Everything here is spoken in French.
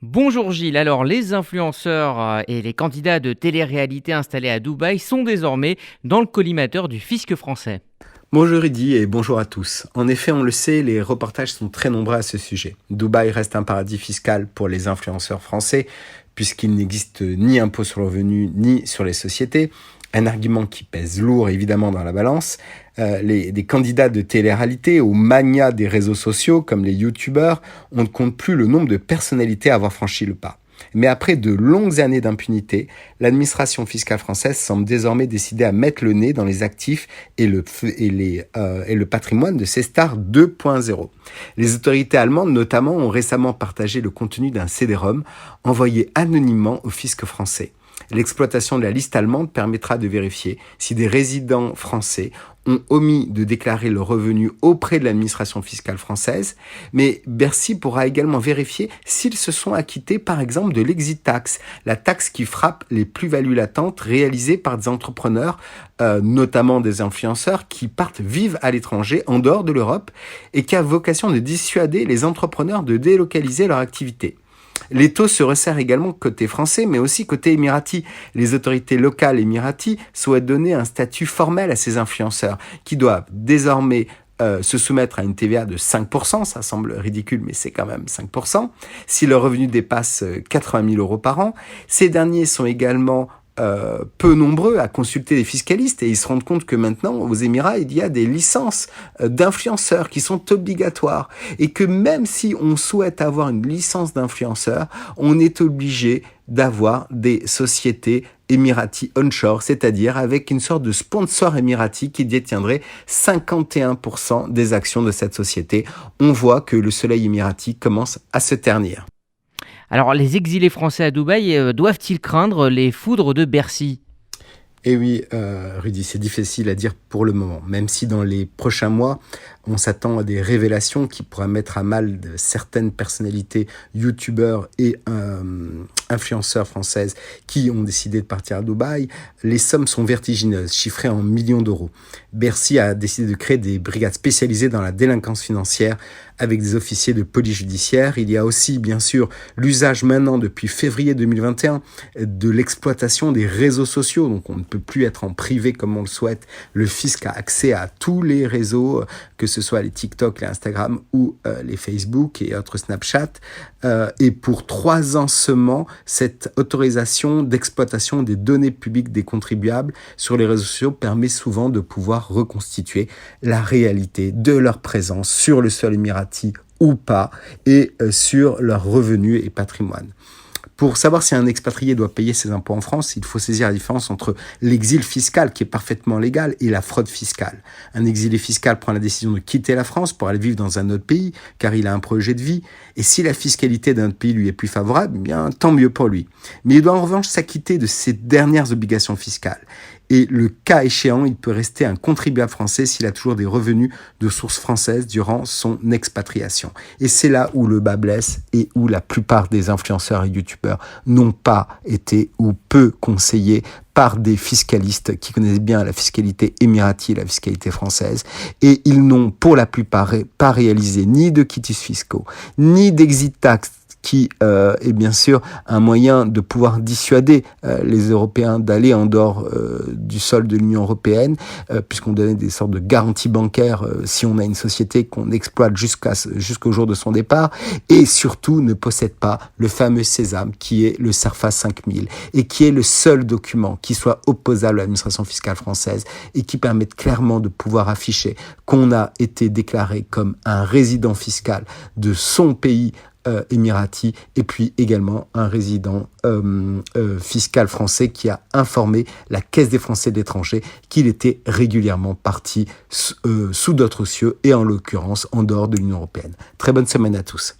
Bonjour Gilles, alors les influenceurs et les candidats de télé-réalité installés à Dubaï sont désormais dans le collimateur du fisc français. Bonjour Rudy et bonjour à tous. En effet, on le sait, les reportages sont très nombreux à ce sujet. Dubaï reste un paradis fiscal pour les influenceurs français, puisqu'il n'existe ni impôt sur le revenu ni sur les sociétés. Un argument qui pèse lourd évidemment dans la balance. Des candidats de télé-réalité aux manias des réseaux sociaux, comme les youtubeurs, on ne compte plus le nombre de personnalités à avoir franchi le pas. Mais après de longues années d'impunité, l'administration fiscale française semble désormais décider à mettre le nez dans les actifs et le patrimoine de ces stars 2.0. Les autorités allemandes, notamment, ont récemment partagé le contenu d'un CD-ROM envoyé anonymement au fisc français. L'exploitation de la liste allemande permettra de vérifier si des résidents français ont omis de déclarer leurs revenus auprès de l'administration fiscale française, mais Bercy pourra également vérifier s'ils se sont acquittés par exemple de l'exit tax, la taxe qui frappe les plus-values latentes réalisées par des entrepreneurs, notamment des influenceurs qui partent vivre à l'étranger, en dehors de l'Europe, et qui a vocation de dissuader les entrepreneurs de délocaliser leur activité. Les taux se resserrent également côté français, mais aussi côté émirati. Les autorités locales émiraties souhaitent donner un statut formel à ces influenceurs, qui doivent désormais se soumettre à une TVA de 5%, ça semble ridicule, mais c'est quand même 5%, si leur revenu dépasse 80 000 euros par an. Ces derniers sont également peu nombreux à consulter les fiscalistes et ils se rendent compte que maintenant, aux Émirats, il y a des licences d'influenceurs qui sont obligatoires et que même si on souhaite avoir une licence d'influenceur, on est obligé d'avoir des sociétés émirati onshore, c'est-à-dire avec une sorte de sponsor émirati qui détiendrait 51% des actions de cette société. On voit que le soleil émirati commence à se ternir. Alors les exilés français à Dubaï doivent-ils craindre les foudres de Bercy ? Et oui, Rudy, c'est difficile à dire pour le moment, même si dans les prochains mois, on s'attend à des révélations qui pourraient mettre à mal de certaines personnalités, youtubeurs et influenceurs françaises qui ont décidé de partir à Dubaï. Les sommes sont vertigineuses, chiffrées en millions d'euros. Bercy a décidé de créer des brigades spécialisées dans la délinquance financière avec des officiers de police judiciaire. Il y a aussi, bien sûr, l'usage maintenant, depuis février 2021, de l'exploitation des réseaux sociaux. Donc, on ne peut plus être en privé comme on le souhaite. Le fisc a accès à tous les réseaux, que ce soit les TikTok, les Instagram ou les Facebook et autres Snapchat. Et pour 3 ans seulement, cette autorisation d'exploitation des données publiques des contribuables sur les réseaux sociaux permet souvent de pouvoir reconstituer la réalité de leur présence sur le sol émirati ou pas, et sur leurs revenus et patrimoine. Pour savoir si un expatrié doit payer ses impôts en France, il faut saisir la différence entre l'exil fiscal, qui est parfaitement légal, et la fraude fiscale. Un exilé fiscal prend la décision de quitter la France pour aller vivre dans un autre pays, car il a un projet de vie, et si la fiscalité d'un autre pays lui est plus favorable, eh bien, tant mieux pour lui. Mais il doit en revanche s'acquitter de ses dernières obligations fiscales. Et le cas échéant, il peut rester un contribuable français s'il a toujours des revenus de source française durant son expatriation. Et c'est là où le bas blesse et où la plupart des influenceurs et youtubeurs n'ont pas été ou peu conseillés par des fiscalistes qui connaissent bien la fiscalité émirati et la fiscalité française. Et ils n'ont pour la plupart pas réalisé ni de quitus fiscaux, ni d'exit tax, qui est bien sûr un moyen de pouvoir dissuader les Européens d'aller en dehors du sol de l'Union européenne, puisqu'on donnait des sortes de garanties bancaires si on a une société qu'on exploite jusqu'au jour de son départ, et surtout ne possède pas le fameux sésame qui est le CERFA 5000 et qui est le seul document qui soit opposable à l'administration fiscale française et qui permette clairement de pouvoir afficher qu'on a été déclaré comme un résident fiscal de son pays émirati, et puis également un résident fiscal français qui a informé la Caisse des Français de l'étranger qu'il était régulièrement parti sous d'autres cieux et en l'occurrence en dehors de l'Union européenne. Très bonne semaine à tous.